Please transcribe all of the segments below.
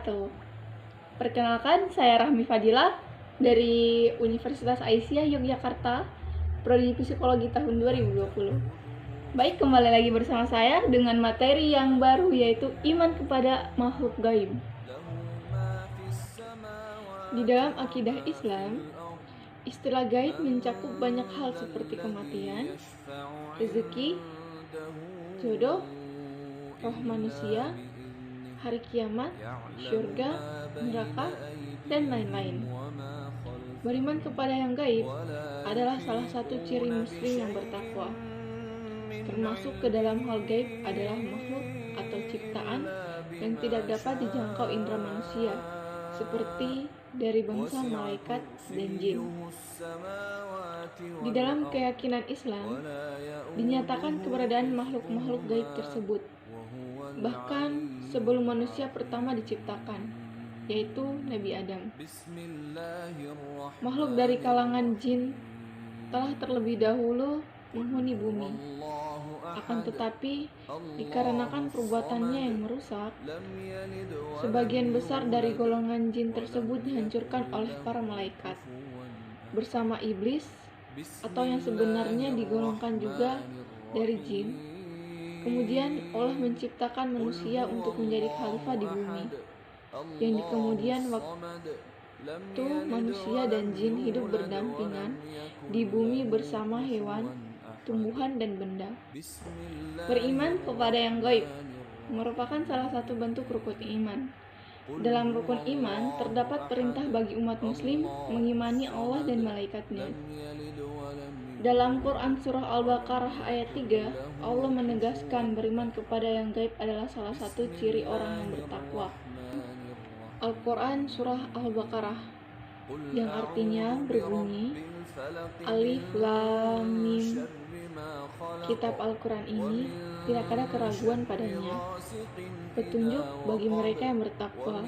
wabarakatuh. Perkenalkan, saya Rahmi Fadilah dari Universitas Aisyah Yogyakarta, Prodi Psikologi tahun 2020. Baik, kembali lagi bersama saya dengan materi yang baru, yaitu iman kepada makhluk gaib. Di dalam akidah Islam, istilah gaib mencakup banyak hal seperti kematian, rezeki, jodoh, roh manusia, hari kiamat, surga, neraka, dan lain-lain. Beriman kepada yang gaib adalah salah satu ciri muslim yang bertakwa. Termasuk ke dalam hal gaib adalah makhluk atau ciptaan yang tidak dapat dijangkau indera manusia, seperti dari bangsa malaikat dan jin. Di dalam keyakinan Islam, dinyatakan keberadaan makhluk-makhluk gaib tersebut, bahkan sebelum manusia pertama diciptakan, yaitu Nabi Adam. Makhluk dari kalangan jin telah terlebih dahulu menghuni bumi. Akan tetapi, dikarenakan perbuatannya yang merusak, sebagian besar dari golongan jin tersebut dihancurkan oleh para malaikat bersama iblis, atau yang sebenarnya digolongkan juga dari jin. Kemudian Allah menciptakan manusia untuk menjadi khalifah di bumi, yang di kemudian waktu manusia dan jin hidup berdampingan di bumi bersama hewan, tumbuhan, dan benda. Beriman kepada yang gaib merupakan salah satu bentuk rukun iman. Dalam rukun iman terdapat perintah bagi umat muslim mengimani Allah dan malaikatnya. Dalam Quran Surah Al-Baqarah ayat 3, Allah menegaskan beriman kepada yang gaib adalah salah satu ciri orang yang bertakwa. Al-Quran Surah Al-Baqarah, yang artinya berbunyi Alif Lam Mim. Kitab Al-Quran ini tidak ada keraguan padanya, petunjuk bagi mereka yang bertakwa,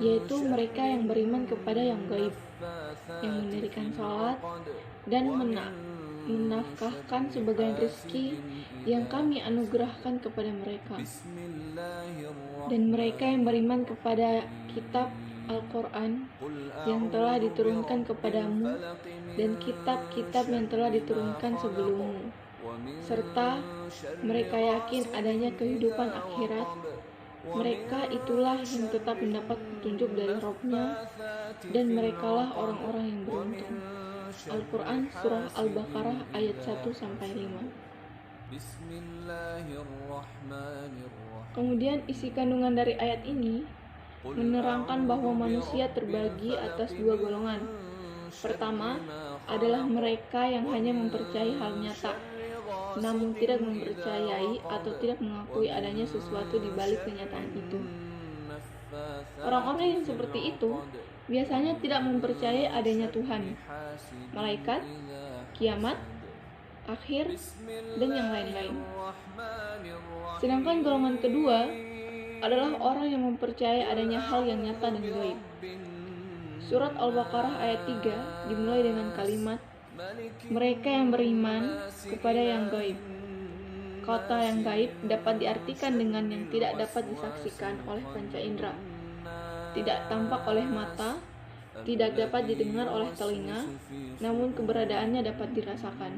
yaitu mereka yang beriman kepada yang gaib, yang mendirikan salat dan menafkahkan sebagian rezeki yang kami anugerahkan kepada mereka, dan mereka yang beriman kepada kitab Al-Quran yang telah diturunkan kepadamu dan kitab-kitab yang telah diturunkan sebelummu, serta mereka yakin adanya kehidupan akhirat. Mereka itulah yang tetap mendapat petunjuk dari Rabb-Nya, dan merekalah orang-orang yang beruntung. Al-Quran Surah Al-Baqarah ayat 1-5. Kemudian isi kandungan dari ayat ini menerangkan bahwa manusia terbagi atas dua golongan. Pertama adalah mereka yang hanya mempercayai hal nyata, namun tidak mempercayai atau tidak mengakui adanya sesuatu di balik kenyataan itu. Orang-orang yang seperti itu biasanya tidak mempercayai adanya Tuhan, malaikat, kiamat, akhir, dan yang lain-lain. Sedangkan golongan kedua adalah orang yang mempercayai adanya hal yang nyata dan gaib. Surat Al-Baqarah ayat 3 dimulai dengan kalimat mereka yang beriman kepada yang gaib. Kata yang gaib dapat diartikan dengan yang tidak dapat disaksikan oleh panca indera, tidak tampak oleh mata, tidak dapat didengar oleh telinga, namun keberadaannya dapat dirasakan.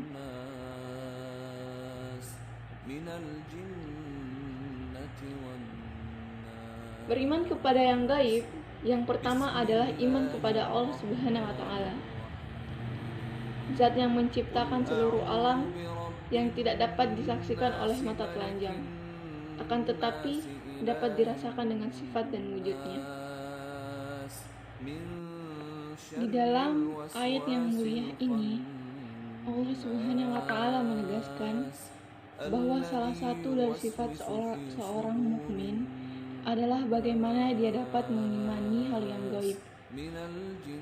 Beriman kepada yang gaib, yang pertama adalah iman kepada Allah Subhanahu wa Ta'ala, Zat yang menciptakan seluruh alam yang tidak dapat disaksikan oleh mata telanjang, akan tetapi dapat dirasakan dengan sifat dan wujudnya. Di dalam ayat yang mulia ini, Allah Subhanahu wa Ta'ala menegaskan bahwa salah satu dari sifat seorang mukmin adalah bagaimana dia dapat mengimani hal yang gaib,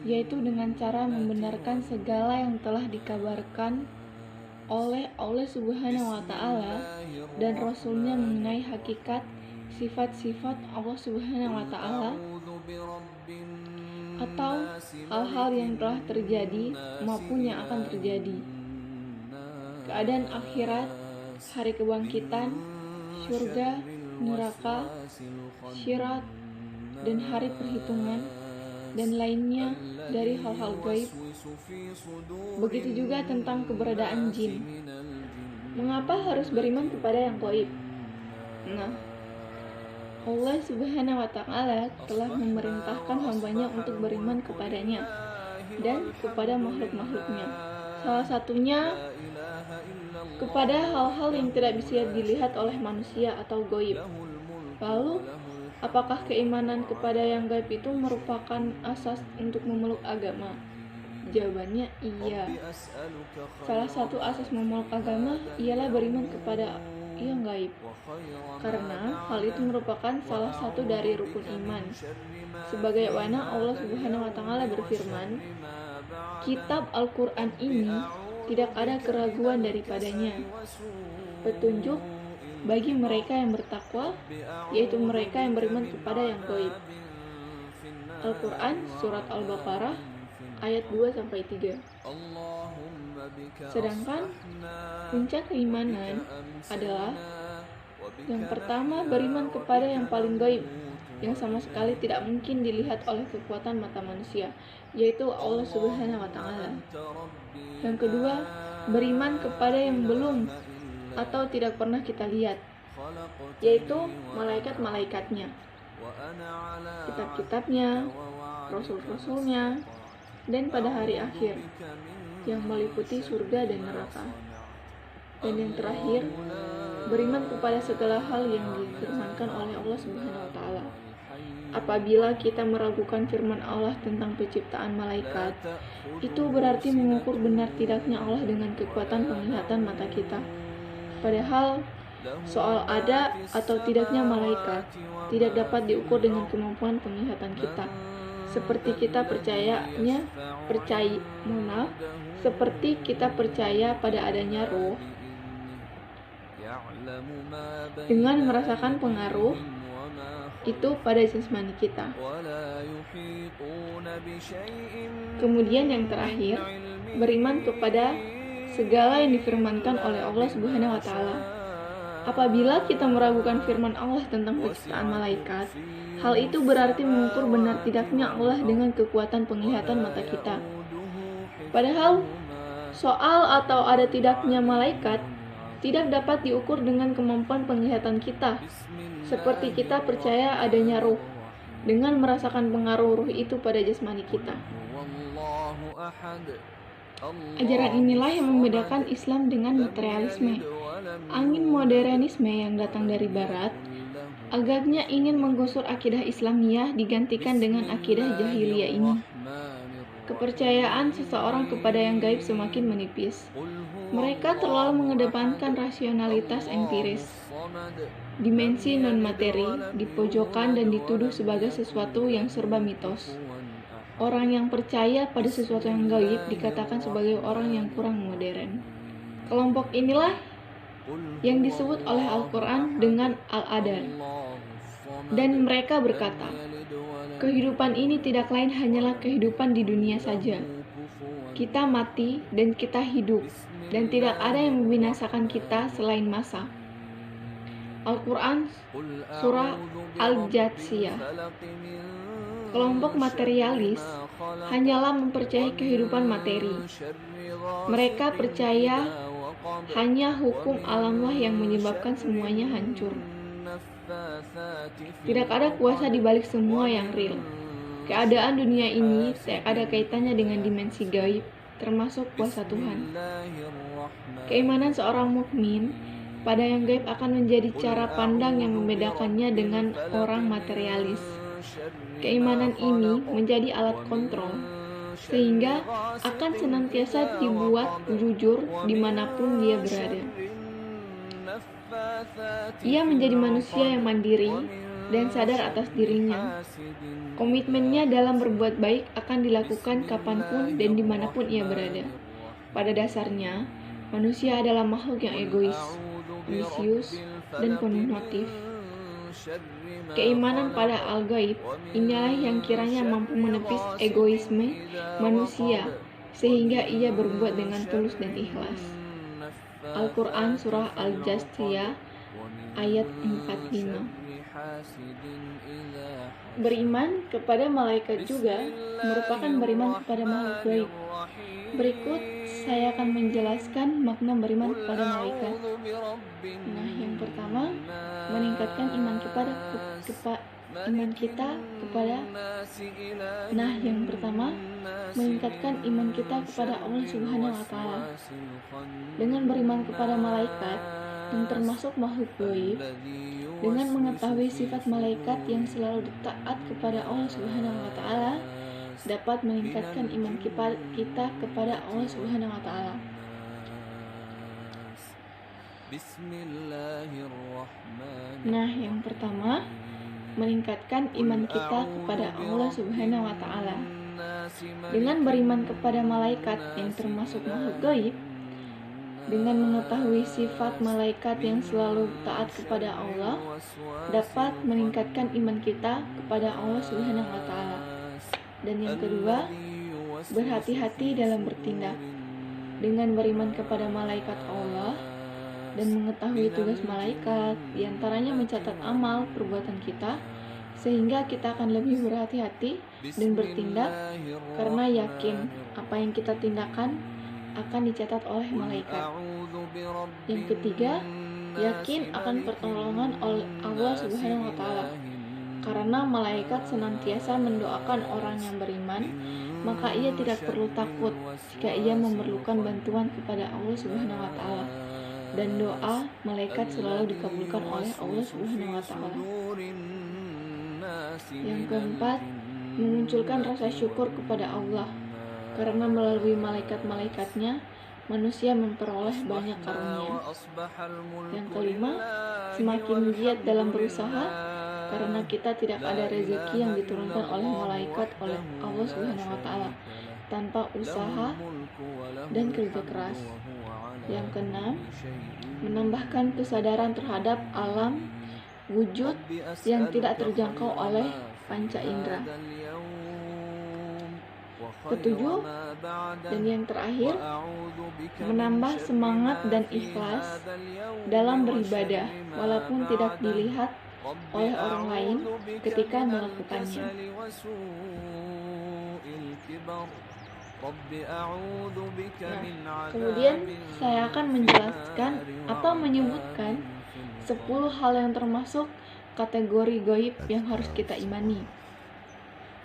yaitu dengan cara membenarkan segala yang telah dikabarkan oleh Allah Subhanahu wa Ta'ala dan Rasulnya mengenai hakikat sifat-sifat Allah Subhanahu wa Ta'ala, atau hal-hal yang telah terjadi maupun yang akan terjadi, keadaan akhirat, hari kebangkitan, surga, neraka, syirat, dan hari perhitungan, dan lainnya dari hal-hal gaib. Begitu juga tentang keberadaan jin. Mengapa harus beriman kepada yang gaib? Nah, Allah Subhanahu wa Ta'ala telah memerintahkan hambanya untuk beriman kepadanya dan kepada makhluk-makhluknya. Salah satunya kepada hal-hal yang tidak bisa dilihat oleh manusia atau gaib. Lalu, apakah keimanan kepada yang gaib itu merupakan asas untuk memeluk agama? Jawabannya iya. Salah satu asas memeluk agama ialah beriman kepada yang gaib, karena hal itu merupakan salah satu dari rukun iman. Sebagaimana Allah Subhanahu wa Ta'ala berfirman, kitab Al-Quran ini tidak ada keraguan daripadanya, petunjuk bagi mereka yang bertakwa, yaitu mereka yang beriman kepada yang gaib. Al-Quran Surat Al-Baqarah ayat 2-3. Sedangkan puncak keimanan adalah yang pertama, beriman kepada yang paling gaib, yang sama sekali tidak mungkin dilihat oleh kekuatan mata manusia, yaitu Allah Subhanahu wa Ta'ala. Yang kedua, beriman kepada yang belum atau tidak pernah kita lihat, yaitu malaikat-malaikatnya, kitab-kitabnya, rasul-rasulnya, dan pada hari akhir yang meliputi surga dan neraka. Dan yang terakhir, beriman kepada segala hal yang difirmankan oleh Allah Subhanahu wa Ta'ala. Apabila kita meragukan firman Allah tentang penciptaan malaikat, itu berarti mengukur benar tidaknya Allah dengan kekuatan penglihatan mata kita. Padahal soal ada atau tidaknya malaikat tidak dapat diukur dengan kemampuan penglihatan kita. Seperti kita percaya pada adanya roh dengan merasakan pengaruh itu pada jasmani kita. Kemudian yang terakhir, beriman kepada segala yang difirmankan oleh Allah Subhanahu wa Ta'ala. Apabila kita meragukan firman Allah tentang penciptaan malaikat, hal itu berarti mengukur benar tidaknya Allah dengan kekuatan penglihatan mata kita. Padahal, soal atau ada tidaknya malaikat tidak dapat diukur dengan kemampuan penglihatan kita. Seperti kita percaya adanya ruh, dengan merasakan pengaruh ruh itu pada jasmani kita. Ajaran inilah yang membedakan Islam dengan materialisme. Angin modernisme yang datang dari barat agaknya ingin menggusur akidah Islamiyah digantikan dengan akidah jahiliyah ini. Kepercayaan seseorang kepada yang gaib semakin menipis. Mereka terlalu mengedepankan rasionalitas empiris. Dimensi non-materi dipojokkan dan dituduh sebagai sesuatu yang serba mitos. Orang yang percaya pada sesuatu yang gaib dikatakan sebagai orang yang kurang modern. Kelompok inilah yang disebut oleh Al-Quran dengan Al-Adar. Dan mereka berkata, kehidupan ini tidak lain hanyalah kehidupan di dunia saja. Kita mati dan kita hidup, dan tidak ada yang membinasakan kita selain masa. Al-Quran Surah Al-Jathiyah. Kelompok materialis hanyalah mempercayai kehidupan materi. Mereka percaya hanya hukum alamlah yang menyebabkan semuanya hancur. Tidak ada kuasa di balik semua yang real. Keadaan dunia ini tidak ada kaitannya dengan dimensi gaib, termasuk kuasa Tuhan. Keimanan seorang mukmin pada yang gaib akan menjadi cara pandang yang membedakannya dengan orang materialis. Keimanan ini menjadi alat kontrol, sehingga akan senantiasa dibuat jujur dimanapun dia berada. Ia menjadi manusia yang mandiri dan sadar atas dirinya. Komitmennya dalam berbuat baik akan dilakukan kapanpun dan dimanapun ia berada. Pada dasarnya, manusia adalah makhluk yang egois, ambisius, dan penuh motif. Keimanan pada al-gaib inilah yang kiranya mampu menepis egoisme manusia sehingga ia berbuat dengan tulus dan ikhlas. Al-Quran Surah Al-Jathiyah ayat 45. Beriman kepada malaikat juga merupakan beriman kepada makhluk gaib. Berikut saya akan menjelaskan makna beriman kepada malaikat. Nah, yang pertama, meningkatkan iman kita kepada Allah Subhanahu wa taala. Dengan beriman kepada malaikat yang termasuk makhluk gaib, dengan mengetahui sifat malaikat yang selalu taat kepada Allah Subhanahu wa taala, dapat meningkatkan iman kita kepada Allah Subhanahu wa taala. Nah, yang pertama, meningkatkan iman kita kepada Allah Subhanahu wa taala. Dengan beriman kepada malaikat yang termasuk makhluk gaib, dengan mengetahui sifat malaikat yang selalu taat kepada Allah, dapat meningkatkan iman kita kepada Allah Subhanahu wa taala. Dan yang kedua, berhati-hati dalam bertindak. Dengan beriman kepada malaikat Allah dan mengetahui tugas malaikat, diantaranya mencatat amal perbuatan kita, sehingga kita akan lebih berhati-hati dan bertindak karena yakin apa yang kita tindakan akan dicatat oleh malaikat. Yang ketiga, yakin akan pertolongan Allah Subhanahu wa taala. Karena malaikat senantiasa mendoakan orang yang beriman, maka ia tidak perlu takut jika ia memerlukan bantuan kepada Allah Subhanahu wa taala. Dan doa malaikat selalu dikabulkan oleh Allah Subhanahu wa taala. Yang keempat, memunculkan rasa syukur kepada Allah. Karena melalui malaikat-malaikatnya, manusia memperoleh banyak karunia. Yang kelima, semakin giat dalam berusaha, karena kita tidak ada rezeki yang diturunkan oleh malaikat oleh Allah Subhanahu wa taala tanpa usaha dan kerja keras. Yang keenam, menambahkan kesadaran terhadap alam wujud yang tidak terjangkau oleh panca indera. Ketujuh, dan yang terakhir, menambah semangat dan ikhlas dalam beribadah walaupun tidak dilihat oleh orang lain ketika melakukannya. Nah, kemudian saya akan menjelaskan atau menyebutkan 10 hal yang termasuk kategori gaib yang harus kita imani.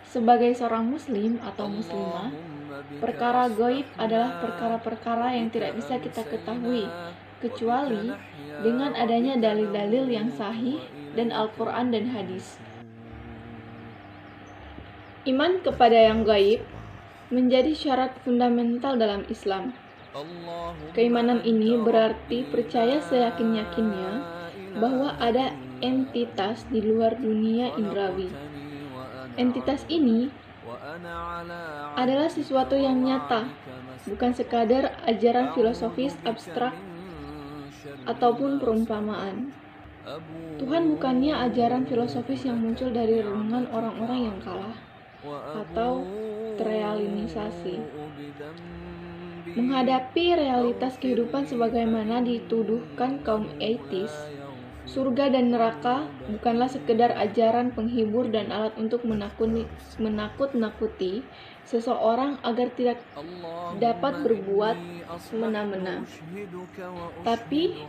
Sebagai seorang muslim atau muslimah, perkara gaib adalah perkara-perkara yang tidak bisa kita ketahui kecuali dengan adanya dalil-dalil yang sahih dan Al-Quran dan hadis. Iman kepada yang gaib menjadi syarat fundamental dalam Islam. Keimanan ini berarti percaya seyakin-yakinnya bahwa ada entitas di luar dunia indrawi. Entitas ini adalah sesuatu yang nyata, bukan sekadar ajaran filosofis abstrak ataupun perumpamaan. Tuhan bukannya ajaran filosofis yang muncul dari renungan orang-orang yang kalah atau terrealisasi. Menghadapi realitas kehidupan sebagaimana dituduhkan kaum ateis, surga dan neraka bukanlah sekedar ajaran penghibur dan alat untuk menakut-nakuti seseorang agar tidak dapat berbuat semena-mena. Tapi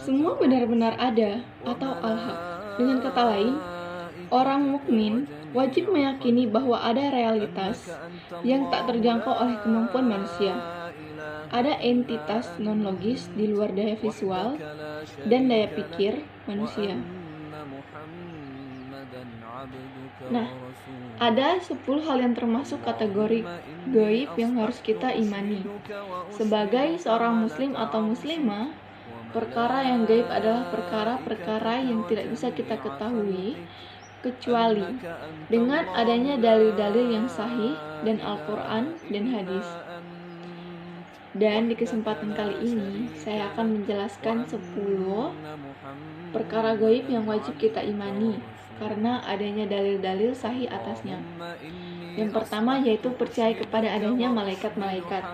semua benar-benar ada atau al-haq. Dengan kata lain, orang mukmin wajib meyakini bahwa ada realitas yang tak terjangkau oleh kemampuan manusia. Ada entitas non-logis di luar daya visual dan daya pikir manusia. Nah, ada 10 hal yang termasuk kategori gaib yang harus kita imani. Sebagai seorang muslim atau muslimah, perkara yang gaib adalah perkara-perkara yang tidak bisa kita ketahui kecuali dengan adanya dalil-dalil yang sahih dan Al-Quran dan hadis. Dan di kesempatan kali ini saya akan menjelaskan 10 perkara gaib yang wajib kita imani karena adanya dalil-dalil sahih atasnya. Yang pertama yaitu percaya kepada adanya malaikat-malaikat.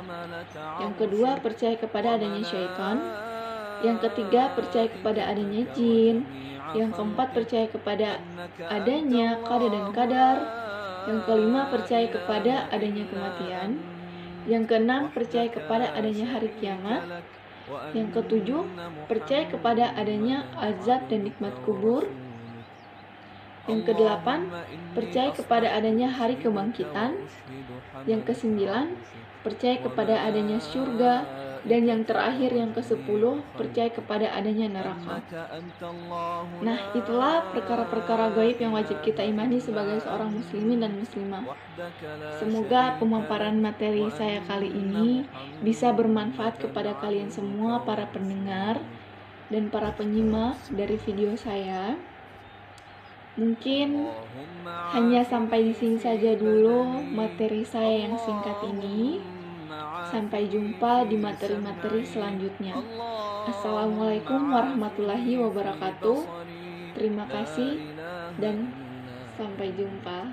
Yang kedua percaya kepada adanya syaitan. Yang ketiga percaya kepada adanya jin. Yang keempat, percaya kepada adanya qada dan qadar. Yang kelima, percaya kepada adanya kematian. Yang keenam, percaya kepada adanya hari kiamat. Yang ketujuh, percaya kepada adanya azab dan nikmat kubur. Yang kedelapan, percaya kepada adanya hari kebangkitan. Yang kesembilan, percaya kepada adanya surga. Dan yang terakhir, yang ke-10, percaya kepada adanya neraka. Nah, itulah perkara-perkara gaib yang wajib kita imani sebagai seorang muslimin dan muslimah. Semoga pemaparan materi saya kali ini bisa bermanfaat kepada kalian semua, para pendengar dan para penyimak dari video saya. Mungkin hanya sampai di sini saja dulu materi saya yang singkat ini. Sampai jumpa di materi-materi selanjutnya. Assalamualaikum warahmatullahi wabarakatuh. Terima kasih dan sampai jumpa.